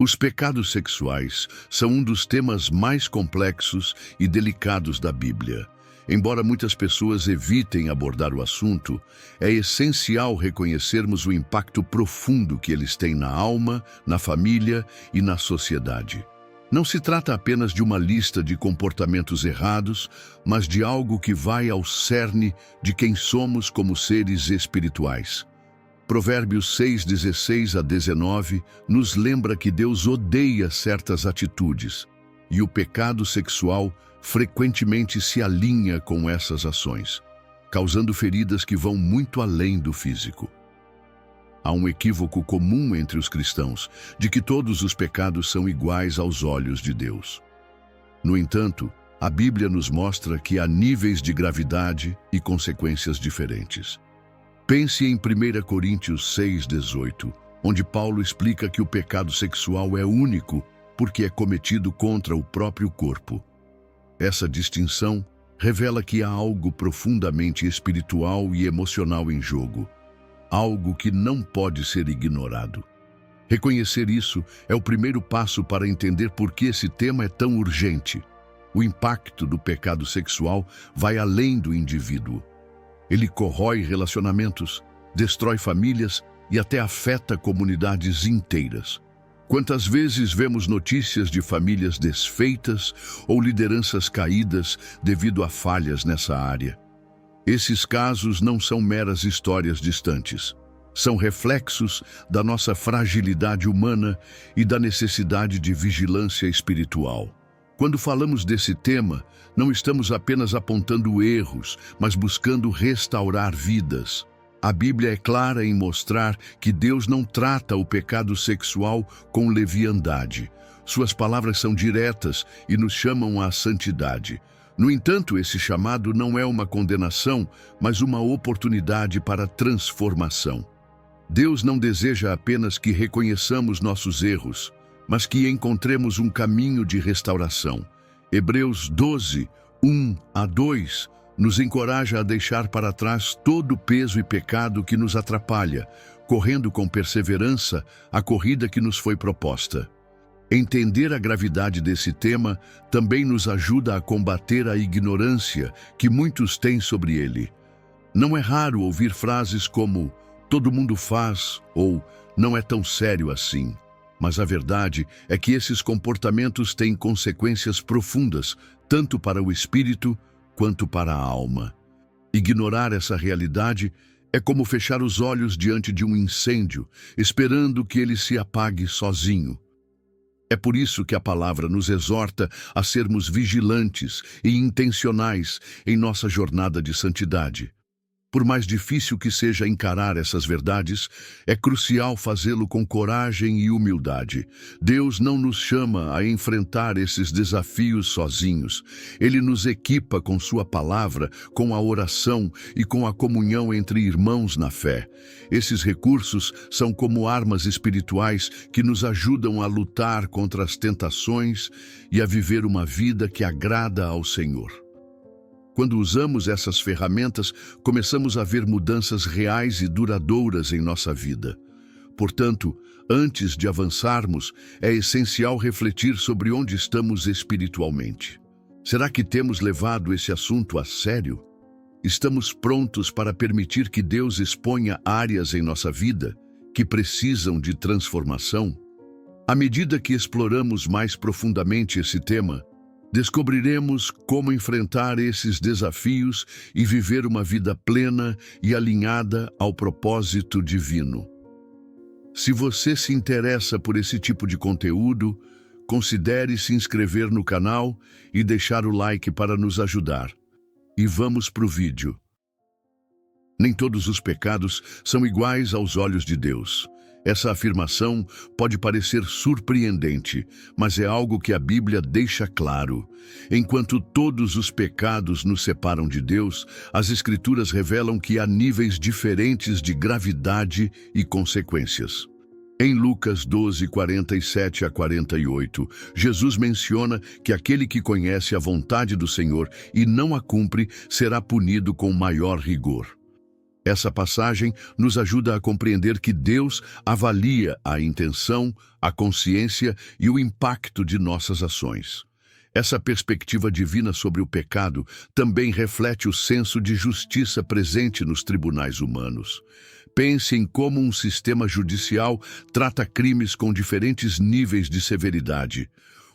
Os pecados sexuais são um dos temas mais complexos e delicados da Bíblia. Embora muitas pessoas evitem abordar o assunto, é essencial reconhecermos o impacto profundo que eles têm na alma, na família e na sociedade. Não se trata apenas de uma lista de comportamentos errados, mas de algo que vai ao cerne de quem somos como seres espirituais. Provérbios 6:16-19 nos lembra que Deus odeia certas atitudes, e o pecado sexual frequentemente se alinha com essas ações, causando feridas que vão muito além do físico. Há um equívoco comum entre os cristãos de que todos os pecados são iguais aos olhos de Deus. No entanto, a Bíblia nos mostra que há níveis de gravidade e consequências diferentes. Pense em 1 Coríntios 6:18, onde Paulo explica que o pecado sexual é único porque é cometido contra o próprio corpo. Essa distinção revela que há algo profundamente espiritual e emocional em jogo, algo que não pode ser ignorado. Reconhecer isso é o primeiro passo para entender por que esse tema é tão urgente. O impacto do pecado sexual vai além do indivíduo. Ele corrói relacionamentos, destrói famílias e até afeta comunidades inteiras. Quantas vezes vemos notícias de famílias desfeitas ou lideranças caídas devido a falhas nessa área? Esses casos não são meras histórias distantes. São reflexos da nossa fragilidade humana e da necessidade de vigilância espiritual. Quando falamos desse tema, não estamos apenas apontando erros, mas buscando restaurar vidas. A Bíblia é clara em mostrar que Deus não trata o pecado sexual com leviandade. Suas palavras são diretas e nos chamam à santidade. No entanto, esse chamado não é uma condenação, mas uma oportunidade para transformação. Deus não deseja apenas que reconheçamos nossos erros, mas que encontremos um caminho de restauração. Hebreus 12:1-2 nos encoraja a deixar para trás todo o peso e pecado que nos atrapalha, correndo com perseverança a corrida que nos foi proposta. Entender a gravidade desse tema também nos ajuda a combater a ignorância que muitos têm sobre ele. Não é raro ouvir frases como "todo mundo faz" ou "não é tão sério assim". Mas a verdade é que esses comportamentos têm consequências profundas, tanto para o espírito quanto para a alma. Ignorar essa realidade é como fechar os olhos diante de um incêndio, esperando que ele se apague sozinho. É por isso que a palavra nos exorta a sermos vigilantes e intencionais em nossa jornada de santidade. Por mais difícil que seja encarar essas verdades, é crucial fazê-lo com coragem e humildade. Deus não nos chama a enfrentar esses desafios sozinhos. Ele nos equipa com sua palavra, com a oração e com a comunhão entre irmãos na fé. Esses recursos são como armas espirituais que nos ajudam a lutar contra as tentações e a viver uma vida que agrada ao Senhor. Quando usamos essas ferramentas, começamos a ver mudanças reais e duradouras em nossa vida. Portanto, antes de avançarmos, é essencial refletir sobre onde estamos espiritualmente. Será que temos levado esse assunto a sério? Estamos prontos para permitir que Deus exponha áreas em nossa vida que precisam de transformação? À medida que exploramos mais profundamente esse tema, descobriremos como enfrentar esses desafios e viver uma vida plena e alinhada ao propósito divino. Se você se interessa por esse tipo de conteúdo, considere se inscrever no canal e deixar o like para nos ajudar. E vamos para o vídeo. Nem todos os pecados são iguais aos olhos de Deus. Essa afirmação pode parecer surpreendente, mas é algo que a Bíblia deixa claro. Enquanto todos os pecados nos separam de Deus, as Escrituras revelam que há níveis diferentes de gravidade e consequências. Em Lucas 12:47-48, Jesus menciona que aquele que conhece a vontade do Senhor e não a cumpre será punido com maior rigor. Essa passagem nos ajuda a compreender que Deus avalia a intenção, a consciência e o impacto de nossas ações. Essa perspectiva divina sobre o pecado também reflete o senso de justiça presente nos tribunais humanos. Pense em como um sistema judicial trata crimes com diferentes níveis de severidade.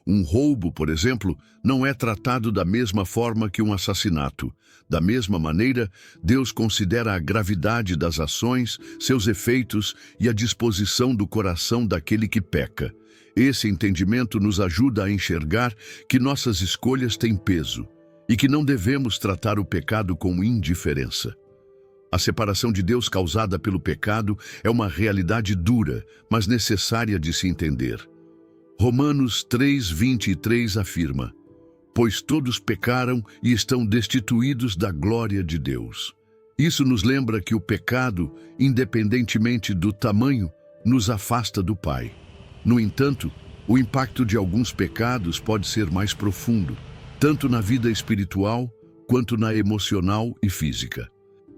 Um roubo, por exemplo, não é tratado da mesma forma que um assassinato. Da mesma maneira, Deus considera a gravidade das ações, seus efeitos e a disposição do coração daquele que peca. Esse entendimento nos ajuda a enxergar que nossas escolhas têm peso e que não devemos tratar o pecado com indiferença. A separação de Deus causada pelo pecado é uma realidade dura, mas necessária de se entender. Romanos 3:23 afirma: pois todos pecaram e estão destituídos da glória de Deus. Isso nos lembra que o pecado, independentemente do tamanho, nos afasta do Pai. No entanto, o impacto de alguns pecados pode ser mais profundo, tanto na vida espiritual quanto na emocional e física.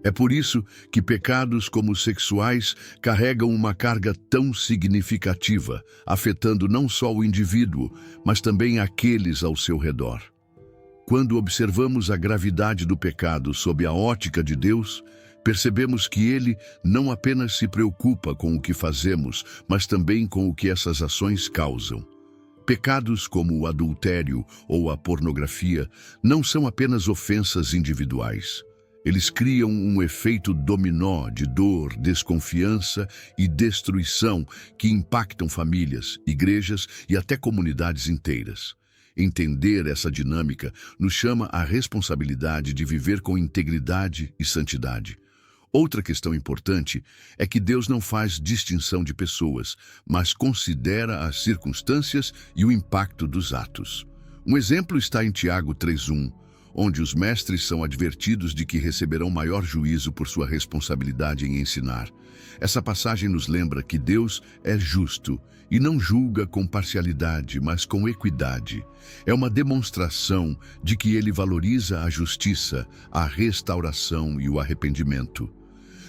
É por isso que pecados como os sexuais carregam uma carga tão significativa, afetando não só o indivíduo, mas também aqueles ao seu redor. Quando observamos a gravidade do pecado sob a ótica de Deus, percebemos que Ele não apenas se preocupa com o que fazemos, mas também com o que essas ações causam. Pecados como o adultério ou a pornografia não são apenas ofensas individuais. Eles criam um efeito dominó de dor, desconfiança e destruição que impactam famílias, igrejas e até comunidades inteiras. Entender essa dinâmica nos chama à responsabilidade de viver com integridade e santidade. Outra questão importante é que Deus não faz distinção de pessoas, mas considera as circunstâncias e o impacto dos atos. Um exemplo está em Tiago 3:1, onde os mestres são advertidos de que receberão maior juízo por sua responsabilidade em ensinar. Essa passagem nos lembra que Deus é justo e não julga com parcialidade, mas com equidade. É uma demonstração de que Ele valoriza a justiça, a restauração e o arrependimento.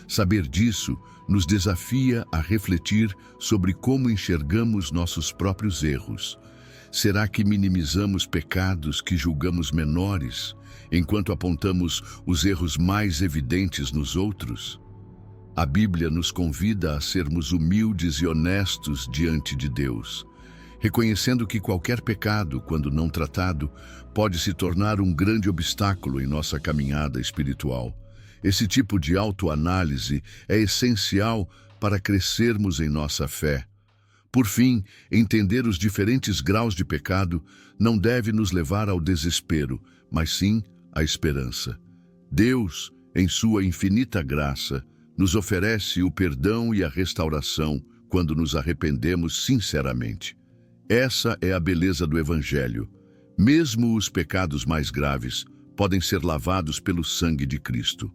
Saber disso nos desafia a refletir sobre como enxergamos nossos próprios erros. Será que minimizamos pecados que julgamos menores, enquanto apontamos os erros mais evidentes nos outros? A Bíblia nos convida a sermos humildes e honestos diante de Deus, reconhecendo que qualquer pecado, quando não tratado, pode se tornar um grande obstáculo em nossa caminhada espiritual. Esse tipo de autoanálise é essencial para crescermos em nossa fé. Por fim, entender os diferentes graus de pecado não deve nos levar ao desespero, mas sim à esperança. Deus, em sua infinita graça, nos oferece o perdão e a restauração quando nos arrependemos sinceramente. Essa é a beleza do Evangelho. Mesmo os pecados mais graves podem ser lavados pelo sangue de Cristo.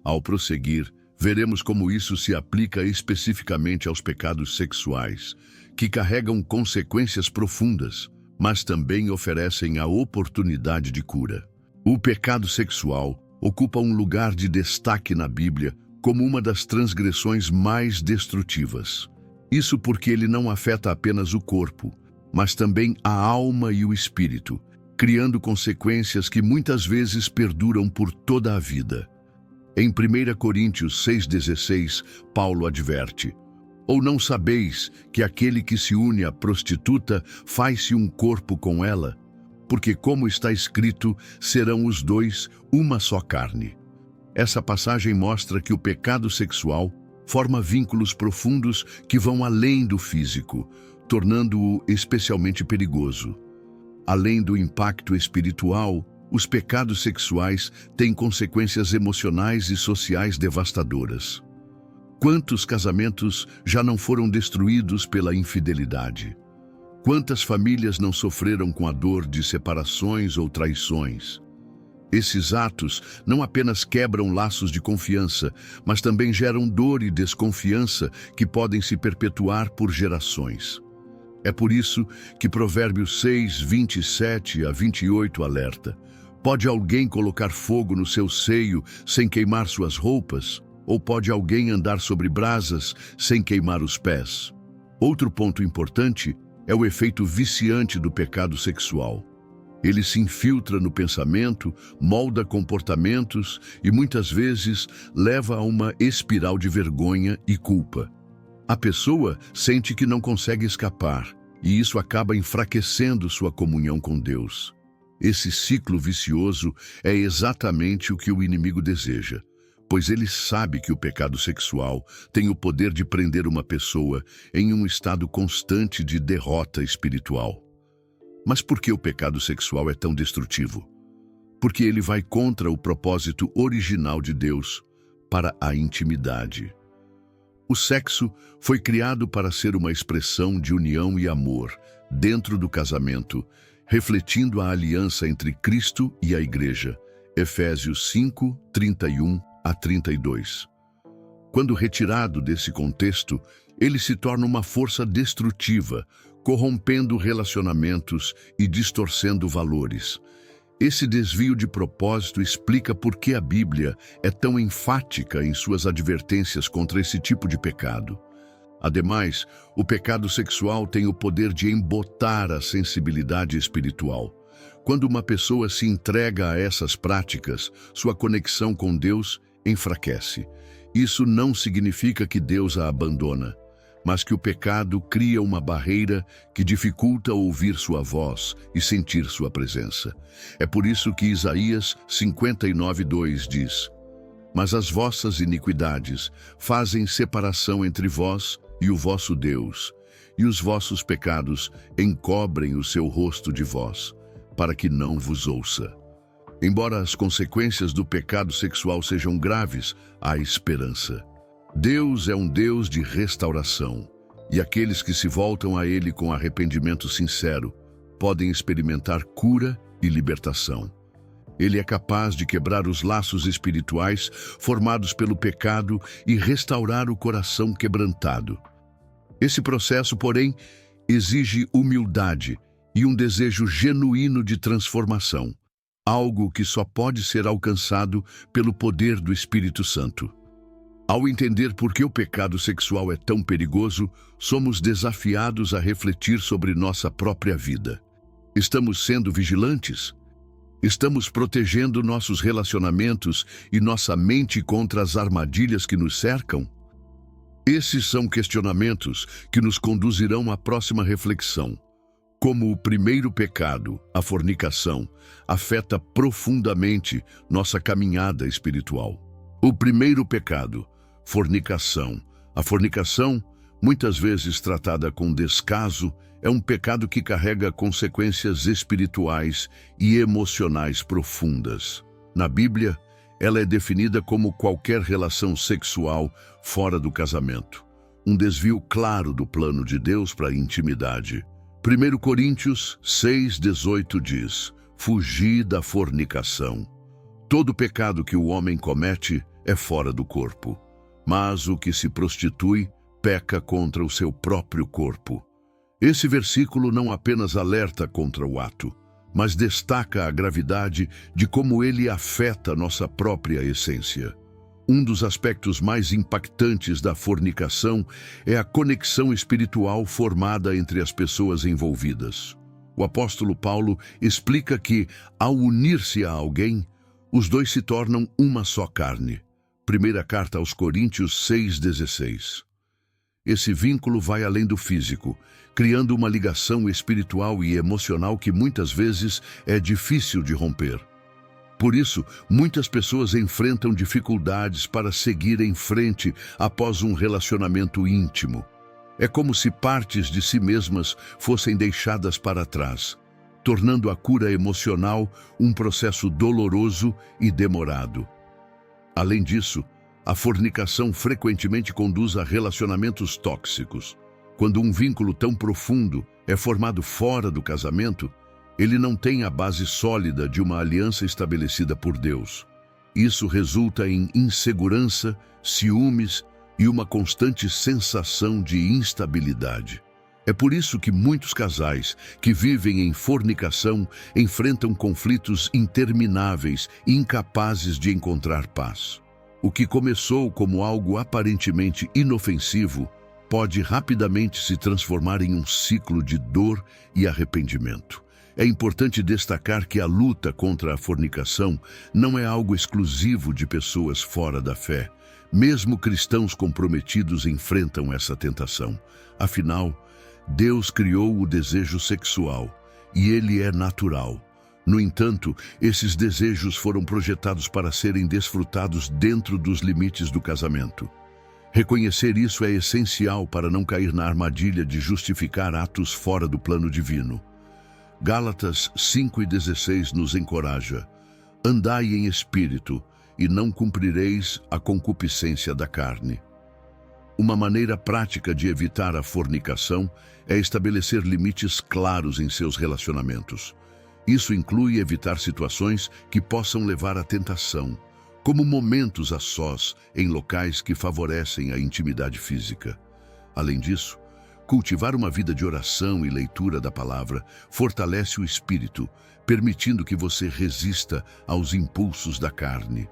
Ao prosseguir, veremos como isso se aplica especificamente aos pecados sexuais, que carregam consequências profundas, mas também oferecem a oportunidade de cura. O pecado sexual ocupa um lugar de destaque na Bíblia como uma das transgressões mais destrutivas. Isso porque ele não afeta apenas o corpo, mas também a alma e o espírito, criando consequências que muitas vezes perduram por toda a vida. Em 1 Coríntios 6,16, Paulo adverte: ou não sabeis que aquele que se une à prostituta faz-se um corpo com ela? Porque, como está escrito, serão os dois uma só carne. Essa passagem mostra que o pecado sexual forma vínculos profundos que vão além do físico, tornando-o especialmente perigoso. Além do impacto espiritual, os pecados sexuais têm consequências emocionais e sociais devastadoras. Quantos casamentos já não foram destruídos pela infidelidade? Quantas famílias não sofreram com a dor de separações ou traições? Esses atos não apenas quebram laços de confiança, mas também geram dor e desconfiança que podem se perpetuar por gerações. É por isso que Provérbios 6, 27 a 28 alerta: pode alguém colocar fogo no seu seio sem queimar suas roupas? Ou pode alguém andar sobre brasas sem queimar os pés? Outro ponto importante é o efeito viciante do pecado sexual. Ele se infiltra no pensamento, molda comportamentos e muitas vezes leva a uma espiral de vergonha e culpa. A pessoa sente que não consegue escapar e isso acaba enfraquecendo sua comunhão com Deus. Esse ciclo vicioso é exatamente o que o inimigo deseja, pois ele sabe que o pecado sexual tem o poder de prender uma pessoa em um estado constante de derrota espiritual. Mas por que o pecado sexual é tão destrutivo? Porque ele vai contra o propósito original de Deus para a intimidade. O sexo foi criado para ser uma expressão de união e amor dentro do casamento, refletindo a aliança entre Cristo e a Igreja. Efésios 5, 31 a 32. Quando retirado desse contexto, ele se torna uma força destrutiva, corrompendo relacionamentos e distorcendo valores. Esse desvio de propósito explica por que a Bíblia é tão enfática em suas advertências contra esse tipo de pecado. Ademais, o pecado sexual tem o poder de embotar a sensibilidade espiritual. Quando uma pessoa se entrega a essas práticas, sua conexão com Deus enfraquece. Isso não significa que Deus a abandona, mas que o pecado cria uma barreira que dificulta ouvir sua voz e sentir sua presença. É por isso que Isaías 59:2 diz: Mas as vossas iniquidades fazem separação entre vós e o vosso Deus, e os vossos pecados encobrem o seu rosto de vós, para que não vos ouça. Embora as consequências do pecado sexual sejam graves, há esperança. Deus é um Deus de restauração, e aqueles que se voltam a Ele com arrependimento sincero podem experimentar cura e libertação. Ele é capaz de quebrar os laços espirituais formados pelo pecado e restaurar o coração quebrantado. Esse processo, porém, exige humildade e um desejo genuíno de transformação, algo que só pode ser alcançado pelo poder do Espírito Santo. Ao entender por que o pecado sexual é tão perigoso, somos desafiados a refletir sobre nossa própria vida. Estamos sendo vigilantes? Estamos protegendo nossos relacionamentos e nossa mente contra as armadilhas que nos cercam? Esses são questionamentos que nos conduzirão à próxima reflexão. Como o primeiro pecado, a fornicação, afeta profundamente nossa caminhada espiritual. O primeiro pecado, fornicação. A fornicação, muitas vezes tratada com descaso, é um pecado que carrega consequências espirituais e emocionais profundas. Na Bíblia, ela é definida como qualquer relação sexual fora do casamento, um desvio claro do plano de Deus para a intimidade. 1 Coríntios 6:18 diz: Fugi da fornicação. Todo pecado que o homem comete é fora do corpo, mas o que se prostitui peca contra o seu próprio corpo. Esse versículo não apenas alerta contra o ato, mas destaca a gravidade de como ele afeta nossa própria essência. Um dos aspectos mais impactantes da fornicação é a conexão espiritual formada entre as pessoas envolvidas. O apóstolo Paulo explica que, ao unir-se a alguém, os dois se tornam uma só carne. Primeira carta aos Coríntios 6:16. Esse vínculo vai além do físico, criando uma ligação espiritual e emocional que muitas vezes é difícil de romper. Por isso, muitas pessoas enfrentam dificuldades para seguir em frente após um relacionamento íntimo. É como se partes de si mesmas fossem deixadas para trás, tornando a cura emocional um processo doloroso e demorado. Além disso, a fornicação frequentemente conduz a relacionamentos tóxicos. Quando um vínculo tão profundo é formado fora do casamento, ele não tem a base sólida de uma aliança estabelecida por Deus. Isso resulta em insegurança, ciúmes e uma constante sensação de instabilidade. É por isso que muitos casais que vivem em fornicação enfrentam conflitos intermináveis e incapazes de encontrar paz. O que começou como algo aparentemente inofensivo pode rapidamente se transformar em um ciclo de dor e arrependimento. É importante destacar que a luta contra a fornicação não é algo exclusivo de pessoas fora da fé. Mesmo cristãos comprometidos enfrentam essa tentação. Afinal, Deus criou o desejo sexual e ele é natural. No entanto, esses desejos foram projetados para serem desfrutados dentro dos limites do casamento. Reconhecer isso é essencial para não cair na armadilha de justificar atos fora do plano divino. Gálatas 5:16 nos encoraja: andai em espírito, e não cumprireis a concupiscência da carne. Uma maneira prática de evitar a fornicação é estabelecer limites claros em seus relacionamentos. Isso inclui evitar situações que possam levar à tentação, como momentos a sós em locais que favorecem a intimidade física. Além disso, cultivar uma vida de oração e leitura da palavra fortalece o espírito, permitindo que você resista aos impulsos da carne.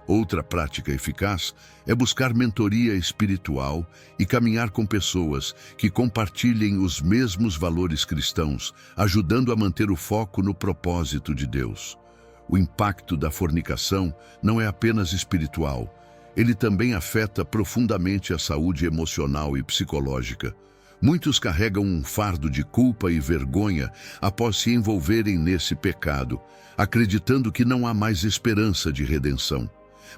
Outra prática eficaz é buscar mentoria espiritual e caminhar com pessoas que compartilhem os mesmos valores cristãos, ajudando a manter o foco no propósito de Deus. O impacto da fornicação não é apenas espiritual, ele também afeta profundamente a saúde emocional e psicológica. Muitos carregam um fardo de culpa e vergonha após se envolverem nesse pecado, acreditando que não há mais esperança de redenção.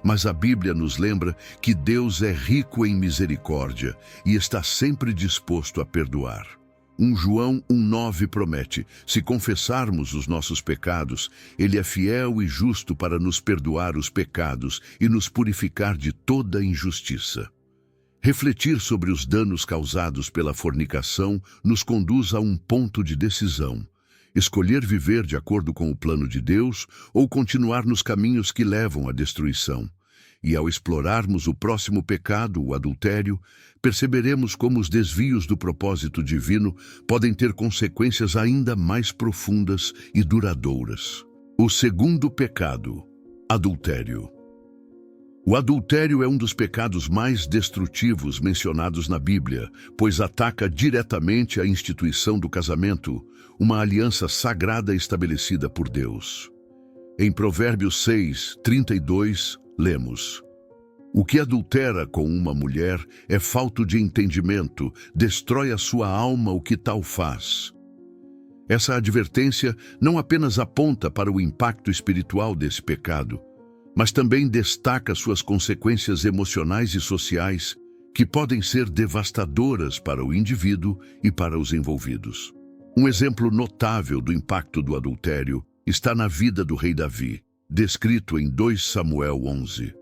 Mas a Bíblia nos lembra que Deus é rico em misericórdia e está sempre disposto a perdoar. 1 João 1,9 promete: se confessarmos os nossos pecados, Ele é fiel e justo para nos perdoar os pecados e nos purificar de toda injustiça. Refletir sobre os danos causados pela fornicação nos conduz a um ponto de decisão: escolher viver de acordo com o plano de Deus ou continuar nos caminhos que levam à destruição. E ao explorarmos o próximo pecado, o adultério, perceberemos como os desvios do propósito divino podem ter consequências ainda mais profundas e duradouras. O segundo pecado, adultério. O adultério é um dos pecados mais destrutivos mencionados na Bíblia, pois ataca diretamente a instituição do casamento, uma aliança sagrada estabelecida por Deus. Em Provérbios 6:32, lemos: o que adultera com uma mulher é falto de entendimento, destrói a sua alma o que tal faz. Essa advertência não apenas aponta para o impacto espiritual desse pecado, mas também destaca suas consequências emocionais e sociais, que podem ser devastadoras para o indivíduo e para os envolvidos. Um exemplo notável do impacto do adultério está na vida do rei Davi, descrito em 2 Samuel 11.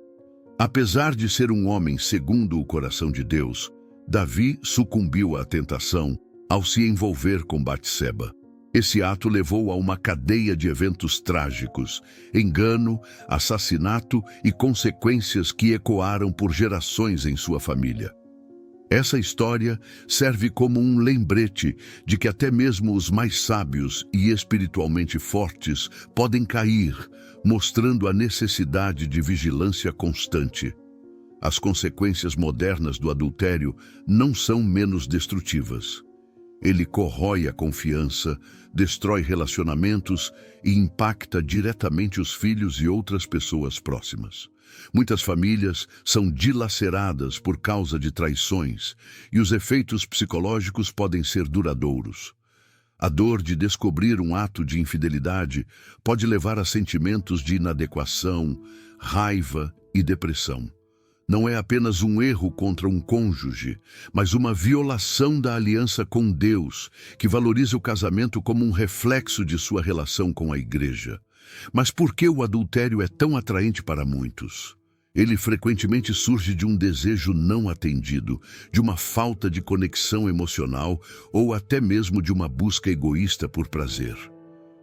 Apesar de ser um homem segundo o coração de Deus, Davi sucumbiu à tentação ao se envolver com Batseba. Esse ato levou a uma cadeia de eventos trágicos, engano, assassinato e consequências que ecoaram por gerações em sua família. Essa história serve como um lembrete de que até mesmo os mais sábios e espiritualmente fortes podem cair, mostrando a necessidade de vigilância constante. As consequências modernas do adultério não são menos destrutivas. Ele corrói a confiança, destrói relacionamentos e impacta diretamente os filhos e outras pessoas próximas. Muitas famílias são dilaceradas por causa de traições e os efeitos psicológicos podem ser duradouros. A dor de descobrir um ato de infidelidade pode levar a sentimentos de inadequação, raiva e depressão. Não é apenas um erro contra um cônjuge, mas uma violação da aliança com Deus, que valoriza o casamento como um reflexo de sua relação com a igreja. Mas por que o adultério é tão atraente para muitos? Ele frequentemente surge de um desejo não atendido, de uma falta de conexão emocional ou até mesmo de uma busca egoísta por prazer.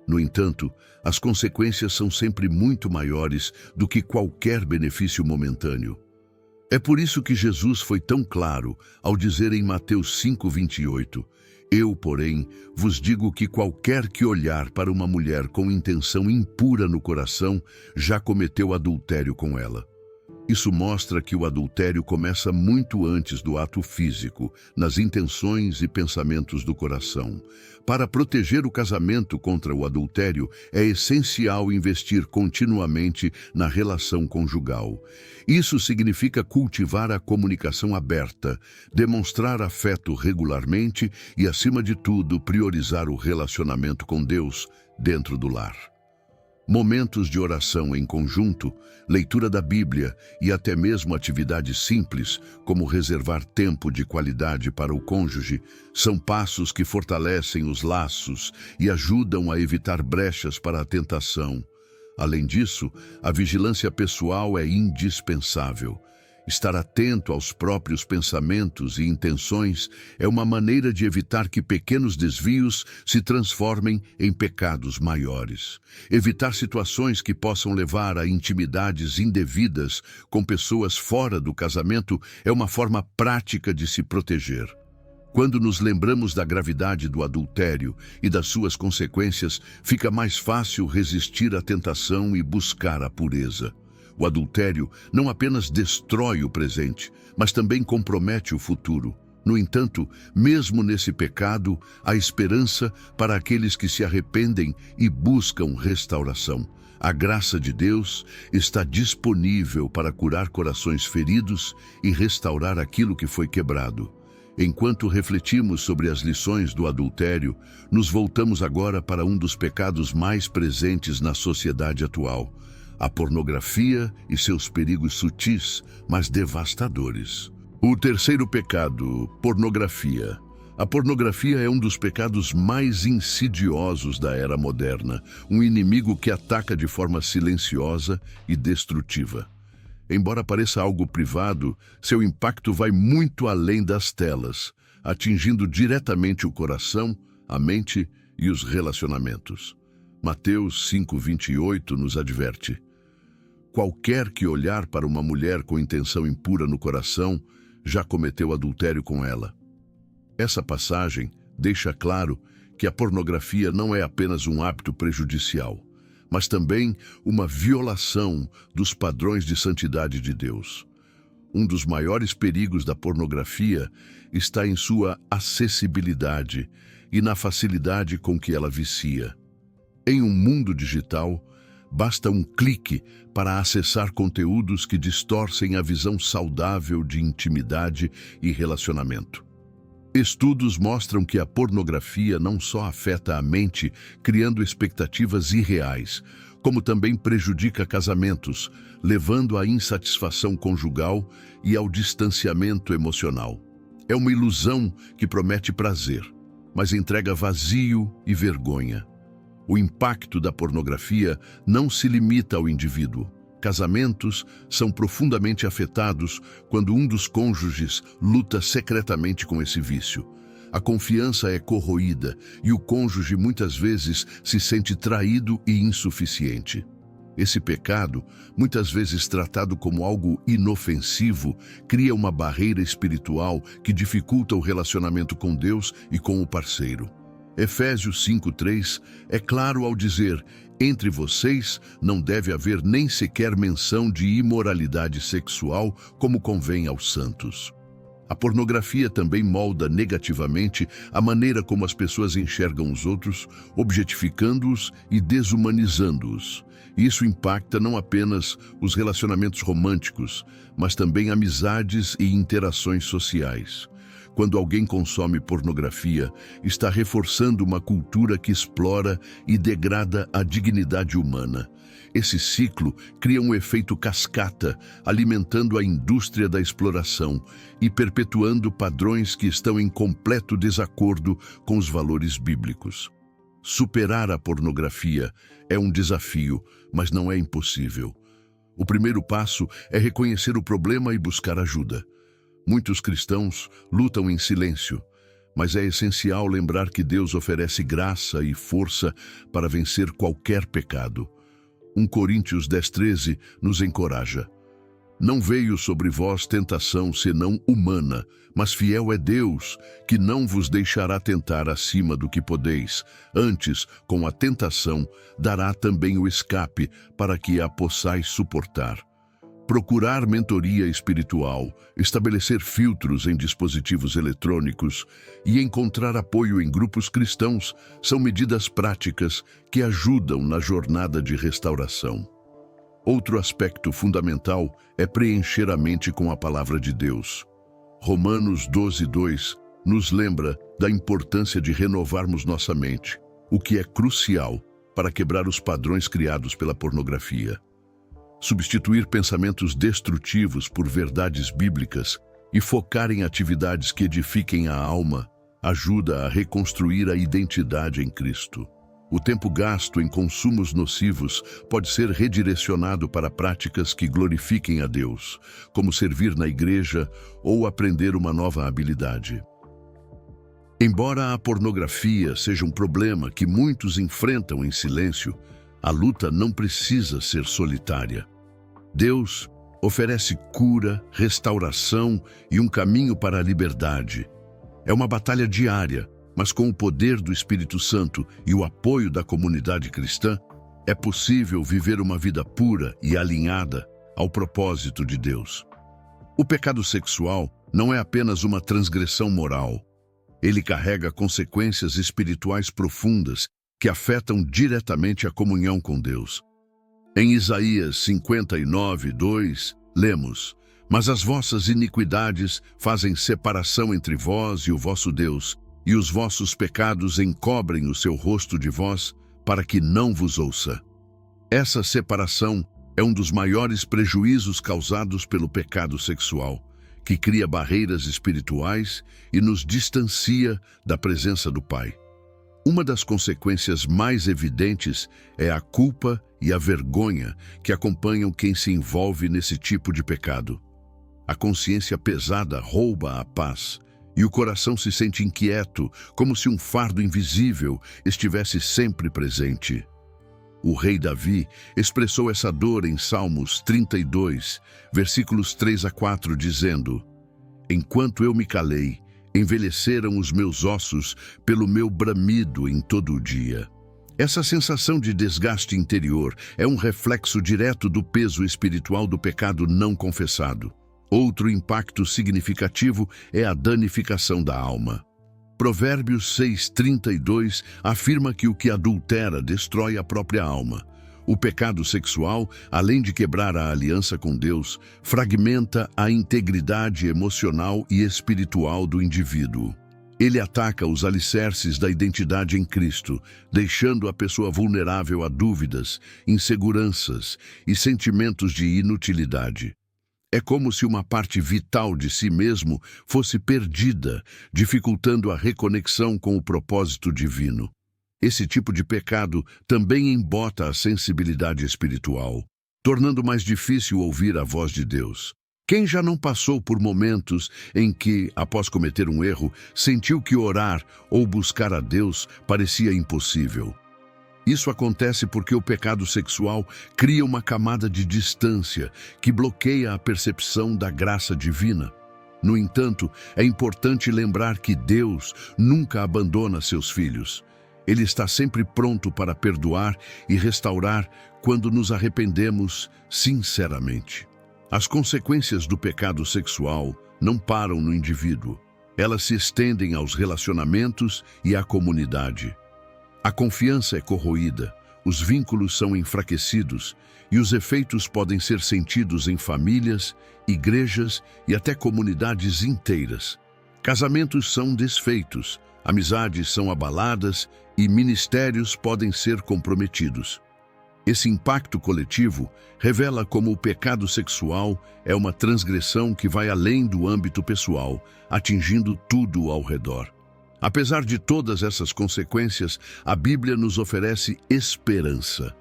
No entanto, as consequências são sempre muito maiores do que qualquer benefício momentâneo. É por isso que Jesus foi tão claro ao dizer em Mateus 5:28, eu, porém, vos digo que qualquer que olhar para uma mulher com intenção impura no coração, já cometeu adultério com ela. Isso mostra que o adultério começa muito antes do ato físico, nas intenções e pensamentos do coração. Para proteger o casamento contra o adultério, é essencial investir continuamente na relação conjugal. Isso significa cultivar a comunicação aberta, demonstrar afeto regularmente e, acima de tudo, priorizar o relacionamento com Deus dentro do lar. Momentos de oração em conjunto, leitura da Bíblia e até mesmo atividades simples, como reservar tempo de qualidade para o cônjuge, são passos que fortalecem os laços e ajudam a evitar brechas para a tentação. Além disso, a vigilância pessoal é indispensável. Estar atento aos próprios pensamentos e intenções é uma maneira de evitar que pequenos desvios se transformem em pecados maiores. Evitar situações que possam levar a intimidades indevidas com pessoas fora do casamento é uma forma prática de se proteger. Quando nos lembramos da gravidade do adultério e das suas consequências, fica mais fácil resistir à tentação e buscar a pureza. O adultério não apenas destrói o presente, mas também compromete o futuro. No entanto, mesmo nesse pecado, há esperança para aqueles que se arrependem e buscam restauração. A graça de Deus está disponível para curar corações feridos e restaurar aquilo que foi quebrado. Enquanto refletimos sobre as lições do adultério, nos voltamos agora para um dos pecados mais presentes na sociedade atual: a pornografia e seus perigos sutis, mas devastadores. O terceiro pecado, pornografia. A pornografia é um dos pecados mais insidiosos da era moderna, um inimigo que ataca de forma silenciosa e destrutiva. Embora pareça algo privado, seu impacto vai muito além das telas, atingindo diretamente o coração, a mente e os relacionamentos. Mateus 5:28 nos adverte: qualquer que olhar para uma mulher com intenção impura no coração, já cometeu adultério com ela. Essa passagem deixa claro que a pornografia não é apenas um hábito prejudicial, mas também uma violação dos padrões de santidade de Deus. Um dos maiores perigos da pornografia está em sua acessibilidade e na facilidade com que ela vicia. Em um mundo digital, basta um clique para acessar conteúdos que distorcem a visão saudável de intimidade e relacionamento. Estudos mostram que a pornografia não só afeta a mente, criando expectativas irreais, como também prejudica casamentos, levando à insatisfação conjugal e ao distanciamento emocional. É uma ilusão que promete prazer, mas entrega vazio e vergonha. O impacto da pornografia não se limita ao indivíduo. Casamentos são profundamente afetados quando um dos cônjuges luta secretamente com esse vício. A confiança é corroída e o cônjuge muitas vezes se sente traído e insuficiente. Esse pecado, muitas vezes tratado como algo inofensivo, cria uma barreira espiritual que dificulta o relacionamento com Deus e com o parceiro. Efésios 5:3 é claro ao dizer: entre vocês não deve haver nem sequer menção de imoralidade sexual, como convém aos santos. A pornografia também molda negativamente a maneira como as pessoas enxergam os outros, objetificando-os e desumanizando-os. Isso impacta não apenas os relacionamentos românticos, mas também amizades e interações sociais. Quando alguém consome pornografia, está reforçando uma cultura que explora e degrada a dignidade humana. Esse ciclo cria um efeito cascata, alimentando a indústria da exploração e perpetuando padrões que estão em completo desacordo com os valores bíblicos. Superar a pornografia é um desafio, mas não é impossível. O primeiro passo é reconhecer o problema e buscar ajuda. Muitos cristãos lutam em silêncio, mas é essencial lembrar que Deus oferece graça e força para vencer qualquer pecado. 1 Coríntios 10:13 nos encoraja: não veio sobre vós tentação senão humana, mas fiel é Deus, que não vos deixará tentar acima do que podeis. Antes, com a tentação, dará também o escape para que a possais suportar. Procurar mentoria espiritual, estabelecer filtros em dispositivos eletrônicos e encontrar apoio em grupos cristãos são medidas práticas que ajudam na jornada de restauração. Outro aspecto fundamental é preencher a mente com a palavra de Deus. Romanos 12:2 nos lembra da importância de renovarmos nossa mente, o que é crucial para quebrar os padrões criados pela pornografia. Substituir pensamentos destrutivos por verdades bíblicas e focar em atividades que edifiquem a alma ajuda a reconstruir a identidade em Cristo. O tempo gasto em consumos nocivos pode ser redirecionado para práticas que glorifiquem a Deus, como servir na igreja ou aprender uma nova habilidade. Embora a pornografia seja um problema que muitos enfrentam em silêncio, a luta não precisa ser solitária. Deus oferece cura, restauração e um caminho para a liberdade. É uma batalha diária, mas com o poder do Espírito Santo e o apoio da comunidade cristã, é possível viver uma vida pura e alinhada ao propósito de Deus. O pecado sexual não é apenas uma transgressão moral. Ele carrega consequências espirituais profundas que afetam diretamente a comunhão com Deus. Em Isaías 59:2, lemos: "Mas as vossas iniquidades fazem separação entre vós e o vosso Deus, e os vossos pecados encobrem o seu rosto de vós, para que não vos ouça." Essa separação é um dos maiores prejuízos causados pelo pecado sexual, que cria barreiras espirituais e nos distancia da presença do Pai. Uma das consequências mais evidentes é a culpa e a vergonha que acompanham quem se envolve nesse tipo de pecado. A consciência pesada rouba a paz e o coração se sente inquieto, como se um fardo invisível estivesse sempre presente. O rei Davi expressou essa dor em Salmos 32, versículos 3-4, dizendo: "Enquanto eu me calei, envelheceram os meus ossos pelo meu bramido em todo o dia." Essa sensação de desgaste interior é um reflexo direto do peso espiritual do pecado não confessado. Outro impacto significativo é a danificação da alma. Provérbios 6:32 afirma que o que adultera destrói a própria alma. O pecado sexual, além de quebrar a aliança com Deus, fragmenta a integridade emocional e espiritual do indivíduo. Ele ataca os alicerces da identidade em Cristo, deixando a pessoa vulnerável a dúvidas, inseguranças e sentimentos de inutilidade. É como se uma parte vital de si mesmo fosse perdida, dificultando a reconexão com o propósito divino. Esse tipo de pecado também embota a sensibilidade espiritual, tornando mais difícil ouvir a voz de Deus. Quem já não passou por momentos em que, após cometer um erro, sentiu que orar ou buscar a Deus parecia impossível? Isso acontece porque o pecado sexual cria uma camada de distância que bloqueia a percepção da graça divina. No entanto, é importante lembrar que Deus nunca abandona seus filhos. Ele está sempre pronto para perdoar e restaurar quando nos arrependemos sinceramente. As consequências do pecado sexual não param no indivíduo. Elas se estendem aos relacionamentos e à comunidade. A confiança é corroída, os vínculos são enfraquecidos e os efeitos podem ser sentidos em famílias, igrejas e até comunidades inteiras. Casamentos são desfeitos, amizades são abaladas e ministérios podem ser comprometidos. Esse impacto coletivo revela como o pecado sexual é uma transgressão que vai além do âmbito pessoal, atingindo tudo ao redor. Apesar de todas essas consequências, a Bíblia nos oferece esperança.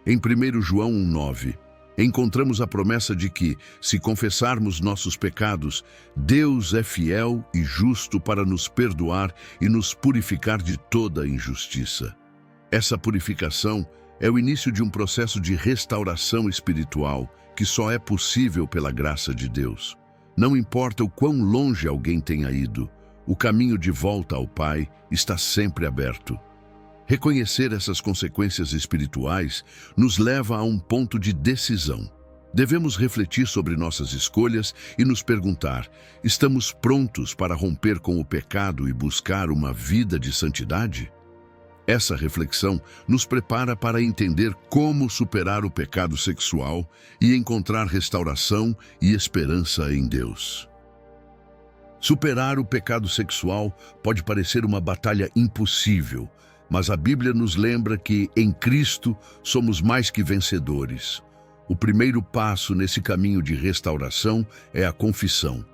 Em 1 João 1:9, encontramos a promessa de que, se confessarmos nossos pecados, Deus é fiel e justo para nos perdoar e nos purificar de toda injustiça. Essa purificação é o início de um processo de restauração espiritual que só é possível pela graça de Deus. Não importa o quão longe alguém tenha ido, o caminho de volta ao Pai está sempre aberto. Reconhecer essas consequências espirituais nos leva a um ponto de decisão. Devemos refletir sobre nossas escolhas e nos perguntar: estamos prontos para romper com o pecado e buscar uma vida de santidade? Essa reflexão nos prepara para entender como superar o pecado sexual e encontrar restauração e esperança em Deus. Superar o pecado sexual pode parecer uma batalha impossível, mas a Bíblia nos lembra que, em Cristo, somos mais que vencedores. O primeiro passo nesse caminho de restauração é a confissão.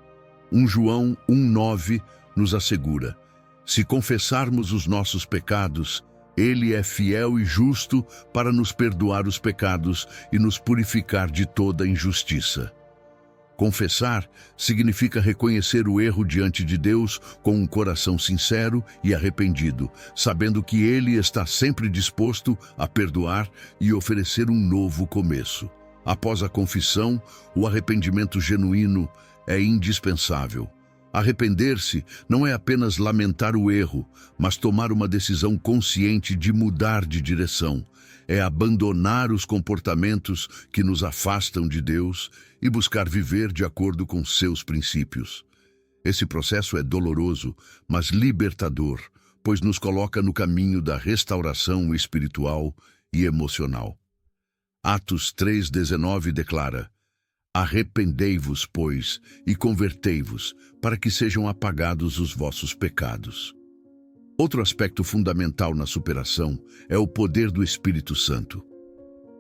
1 João 1,9 nos assegura: se confessarmos os nossos pecados, Ele é fiel e justo para nos perdoar os pecados e nos purificar de toda injustiça. Confessar significa reconhecer o erro diante de Deus com um coração sincero e arrependido, sabendo que Ele está sempre disposto a perdoar e oferecer um novo começo. Após a confissão, o arrependimento genuíno é indispensável. Arrepender-se não é apenas lamentar o erro, mas tomar uma decisão consciente de mudar de direção. É abandonar os comportamentos que nos afastam de Deus e buscar viver de acordo com seus princípios. Esse processo é doloroso, mas libertador, pois nos coloca no caminho da restauração espiritual e emocional. Atos 3,19 declara: arrependei-vos, pois, e convertei-vos, para que sejam apagados os vossos pecados. Outro aspecto fundamental na superação é o poder do Espírito Santo.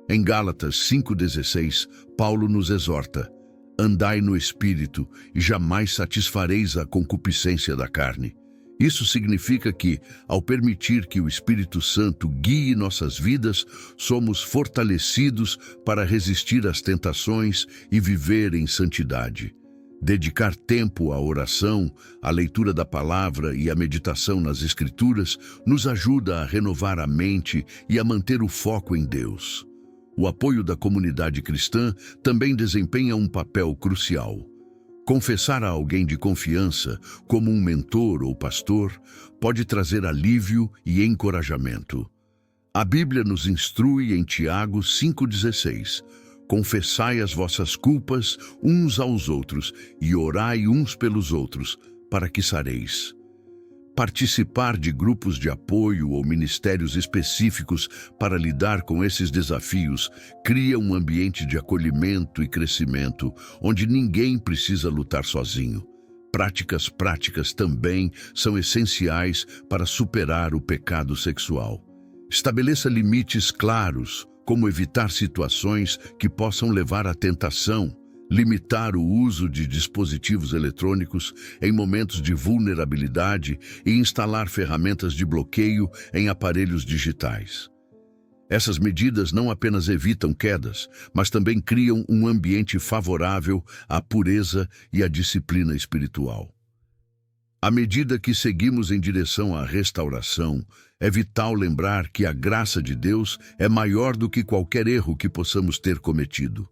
Em Gálatas 5,16, Paulo nos exorta: andai no Espírito e jamais satisfareis a concupiscência da carne. Isso significa que, ao permitir que o Espírito Santo guie nossas vidas, somos fortalecidos para resistir às tentações e viver em santidade. Dedicar tempo à oração, à leitura da palavra e à meditação nas Escrituras nos ajuda a renovar a mente e a manter o foco em Deus. O apoio da comunidade cristã também desempenha um papel crucial. Confessar a alguém de confiança, como um mentor ou pastor, pode trazer alívio e encorajamento. A Bíblia nos instrui em Tiago 5,16: confessai as vossas culpas uns aos outros e orai uns pelos outros, para que sareis. Participar de grupos de apoio ou ministérios específicos para lidar com esses desafios cria um ambiente de acolhimento e crescimento, onde ninguém precisa lutar sozinho. Práticas também são essenciais para superar o pecado sexual. Estabeleça limites claros, como evitar situações que possam levar à tentação, limitar o uso de dispositivos eletrônicos em momentos de vulnerabilidade e instalar ferramentas de bloqueio em aparelhos digitais. Essas medidas não apenas evitam quedas, mas também criam um ambiente favorável à pureza e à disciplina espiritual. À medida que seguimos em direção à restauração, é vital lembrar que a graça de Deus é maior do que qualquer erro que possamos ter cometido.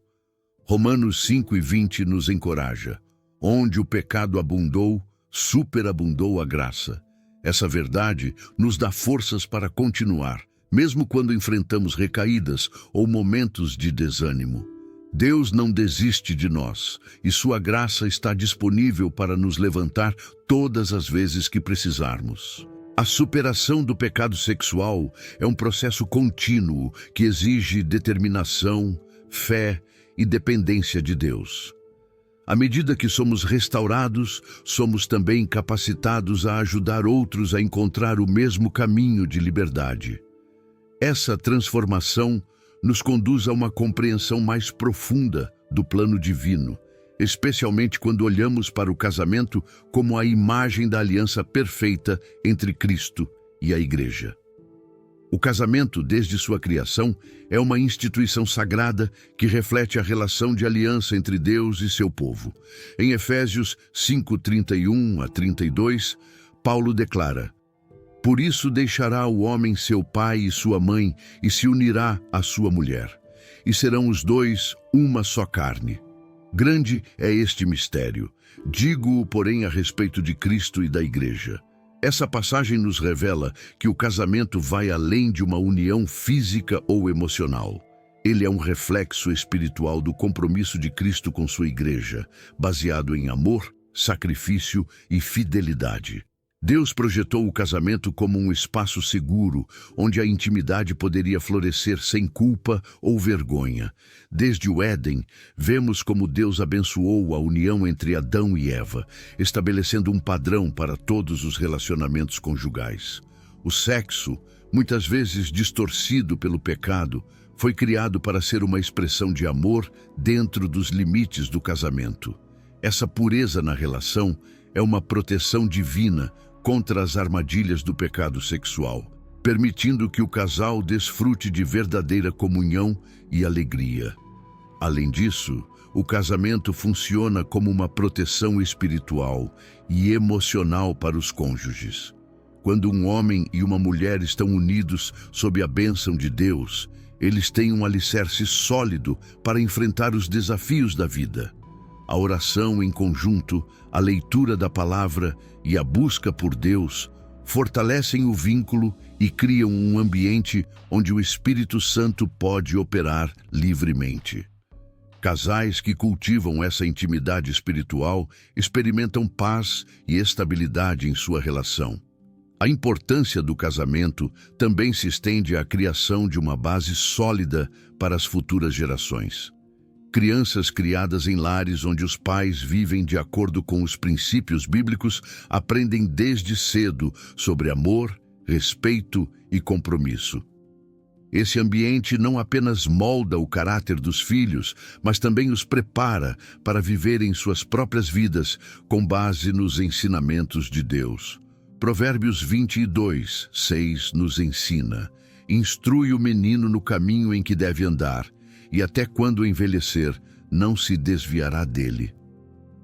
Romanos 5,20 nos encoraja: onde o pecado abundou, superabundou a graça. Essa verdade nos dá forças para continuar, mesmo quando enfrentamos recaídas ou momentos de desânimo. Deus não desiste de nós, e sua graça está disponível para nos levantar todas as vezes que precisarmos. A superação do pecado sexual é um processo contínuo que exige determinação, fé e dependência de Deus. À medida que somos restaurados, somos também capacitados a ajudar outros a encontrar o mesmo caminho de liberdade. Essa transformação nos conduz a uma compreensão mais profunda do plano divino, especialmente quando olhamos para o casamento como a imagem da aliança perfeita entre Cristo e a Igreja. O casamento, desde sua criação, é uma instituição sagrada que reflete a relação de aliança entre Deus e seu povo. Em Efésios 5:31-32, Paulo declara: por isso deixará o homem seu pai e sua mãe e se unirá à sua mulher, e serão os dois uma só carne. Grande é este mistério. Digo-o, porém, a respeito de Cristo e da Igreja. Essa passagem nos revela que o casamento vai além de uma união física ou emocional. Ele é um reflexo espiritual do compromisso de Cristo com sua igreja, baseado em amor, sacrifício e fidelidade. Deus projetou o casamento como um espaço seguro, onde a intimidade poderia florescer sem culpa ou vergonha. Desde o Éden, vemos como Deus abençoou a união entre Adão e Eva, estabelecendo um padrão para todos os relacionamentos conjugais. O sexo, muitas vezes distorcido pelo pecado, foi criado para ser uma expressão de amor dentro dos limites do casamento. Essa pureza na relação é uma proteção divina contra as armadilhas do pecado sexual, permitindo que o casal desfrute de verdadeira comunhão e alegria. Além disso, o casamento funciona como uma proteção espiritual e emocional para os cônjuges. Quando um homem e uma mulher estão unidos sob a bênção de Deus, eles têm um alicerce sólido para enfrentar os desafios da vida. A oração em conjunto, a leitura da palavra e a busca por Deus fortalecem o vínculo e criam um ambiente onde o Espírito Santo pode operar livremente. Casais que cultivam essa intimidade espiritual experimentam paz e estabilidade em sua relação. A importância do casamento também se estende à criação de uma base sólida para as futuras gerações. Crianças criadas em lares onde os pais vivem de acordo com os princípios bíblicos aprendem desde cedo sobre amor, respeito e compromisso. Esse ambiente não apenas molda o caráter dos filhos, mas também os prepara para viverem suas próprias vidas com base nos ensinamentos de Deus. Provérbios 22:6 nos ensina: instrui o menino no caminho em que deve andar, e até quando envelhecer, não se desviará dele.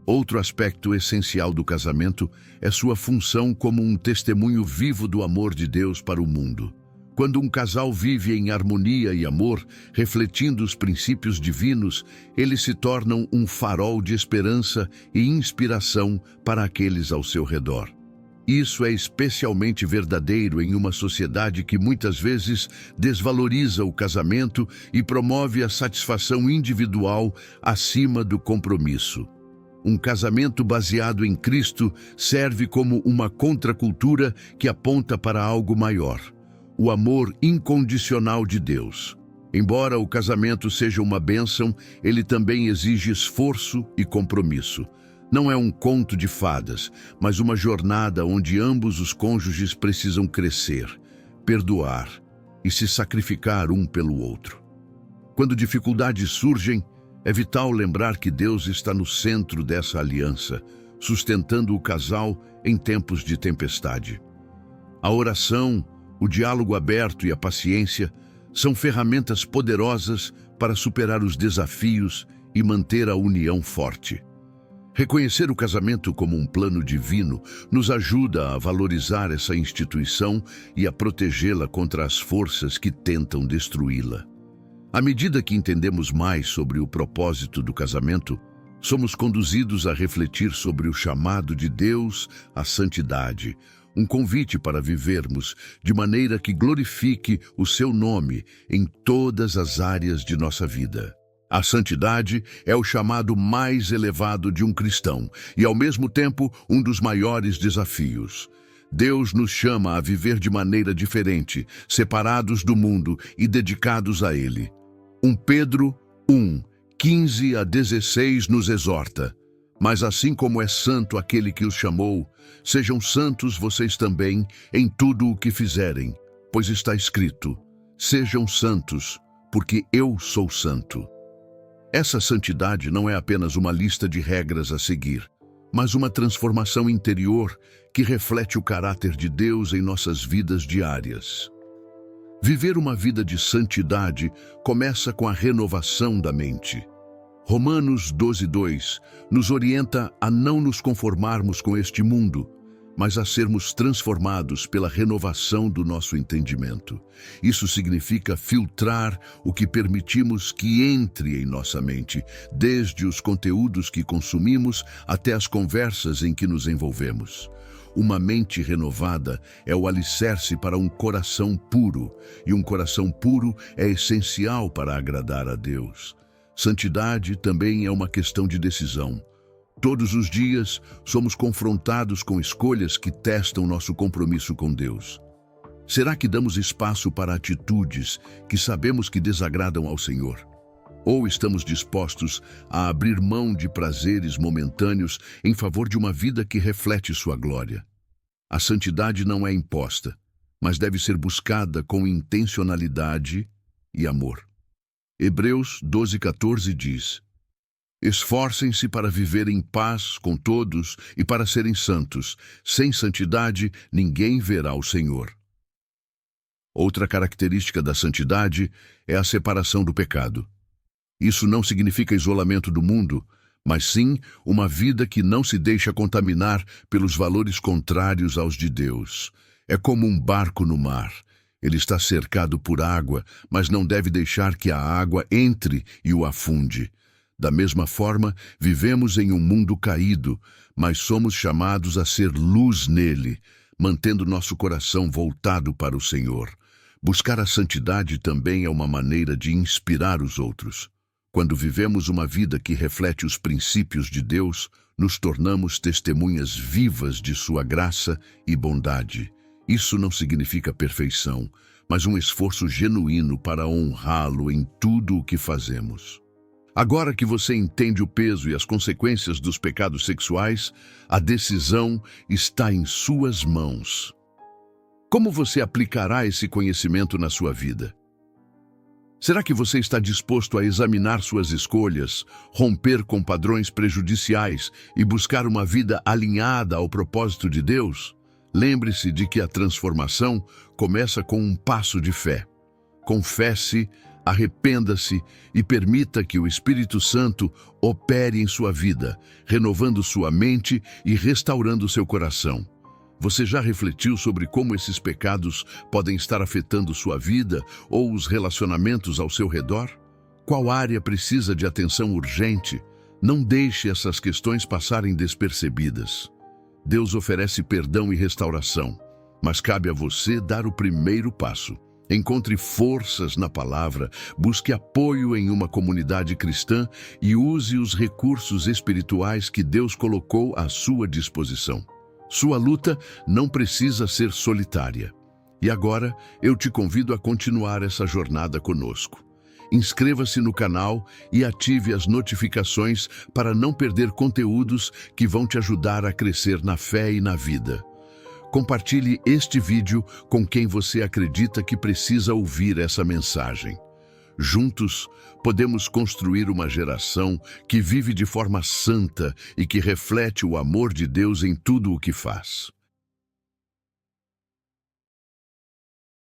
Outro aspecto essencial do casamento é sua função como um testemunho vivo do amor de Deus para o mundo. Quando um casal vive em harmonia e amor, refletindo os princípios divinos, eles se tornam um farol de esperança e inspiração para aqueles ao seu redor. Isso é especialmente verdadeiro em uma sociedade que muitas vezes desvaloriza o casamento e promove a satisfação individual acima do compromisso. Um casamento baseado em Cristo serve como uma contracultura que aponta para algo maior: o amor incondicional de Deus. Embora o casamento seja uma bênção, ele também exige esforço e compromisso. Não é um conto de fadas, mas uma jornada onde ambos os cônjuges precisam crescer, perdoar e se sacrificar um pelo outro. Quando dificuldades surgem, é vital lembrar que Deus está no centro dessa aliança, sustentando o casal em tempos de tempestade. A oração, o diálogo aberto e a paciência são ferramentas poderosas para superar os desafios e manter a união forte. Reconhecer o casamento como um plano divino nos ajuda a valorizar essa instituição e a protegê-la contra as forças que tentam destruí-la. À medida que entendemos mais sobre o propósito do casamento, somos conduzidos a refletir sobre o chamado de Deus à santidade, um convite para vivermos de maneira que glorifique o seu nome em todas as áreas de nossa vida. A santidade é o chamado mais elevado de um cristão e, ao mesmo tempo, um dos maiores desafios. Deus nos chama a viver de maneira diferente, separados do mundo e dedicados a Ele. 1 Pedro 1:15-16 nos exorta: mas assim como é santo aquele que os chamou, sejam santos vocês também em tudo o que fizerem, pois está escrito: sejam santos, porque eu sou santo. Essa santidade não é apenas uma lista de regras a seguir, mas uma transformação interior que reflete o caráter de Deus em nossas vidas diárias. Viver uma vida de santidade começa com a renovação da mente. Romanos 12:2 nos orienta a não nos conformarmos com este mundo, mas a sermos transformados pela renovação do nosso entendimento. Isso significa filtrar o que permitimos que entre em nossa mente, desde os conteúdos que consumimos até as conversas em que nos envolvemos. Uma mente renovada é o alicerce para um coração puro, e um coração puro é essencial para agradar a Deus. Santidade também é uma questão de decisão. Todos os dias somos confrontados com escolhas que testam nosso compromisso com Deus. Será que damos espaço para atitudes que sabemos que desagradam ao Senhor? Ou estamos dispostos a abrir mão de prazeres momentâneos em favor de uma vida que reflete sua glória? A santidade não é imposta, mas deve ser buscada com intencionalidade e amor. Hebreus 12:14 diz: Esforcem-se para viver em paz com todos e para serem santos. Sem santidade, ninguém verá o Senhor. Outra característica da santidade é a separação do pecado. Isso não significa isolamento do mundo, mas sim uma vida que não se deixa contaminar pelos valores contrários aos de Deus. É como um barco no mar. Ele está cercado por água, mas não deve deixar que a água entre e o afunde. Da mesma forma, vivemos em um mundo caído, mas somos chamados a ser luz nele, mantendo nosso coração voltado para o Senhor. Buscar a santidade também é uma maneira de inspirar os outros. Quando vivemos uma vida que reflete os princípios de Deus, nos tornamos testemunhas vivas de sua graça e bondade. Isso não significa perfeição, mas um esforço genuíno para honrá-lo em tudo o que fazemos. Agora que você entende o peso e as consequências dos pecados sexuais, a decisão está em suas mãos. Como você aplicará esse conhecimento na sua vida? Será que você está disposto a examinar suas escolhas, romper com padrões prejudiciais e buscar uma vida alinhada ao propósito de Deus? Lembre-se de que a transformação começa com um passo de fé. Confesse, arrependa-se e permita que o Espírito Santo opere em sua vida, renovando sua mente e restaurando seu coração. Você já refletiu sobre como esses pecados podem estar afetando sua vida ou os relacionamentos ao seu redor? Qual área precisa de atenção urgente? Não deixe essas questões passarem despercebidas. Deus oferece perdão e restauração, mas cabe a você dar o primeiro passo. Encontre forças na palavra, busque apoio em uma comunidade cristã e use os recursos espirituais que Deus colocou à sua disposição. Sua luta não precisa ser solitária. E agora, eu te convido a continuar essa jornada conosco. Inscreva-se no canal e ative as notificações para não perder conteúdos que vão te ajudar a crescer na fé e na vida. Compartilhe este vídeo com quem você acredita que precisa ouvir essa mensagem. Juntos, podemos construir uma geração que vive de forma santa e que reflete o amor de Deus em tudo o que faz.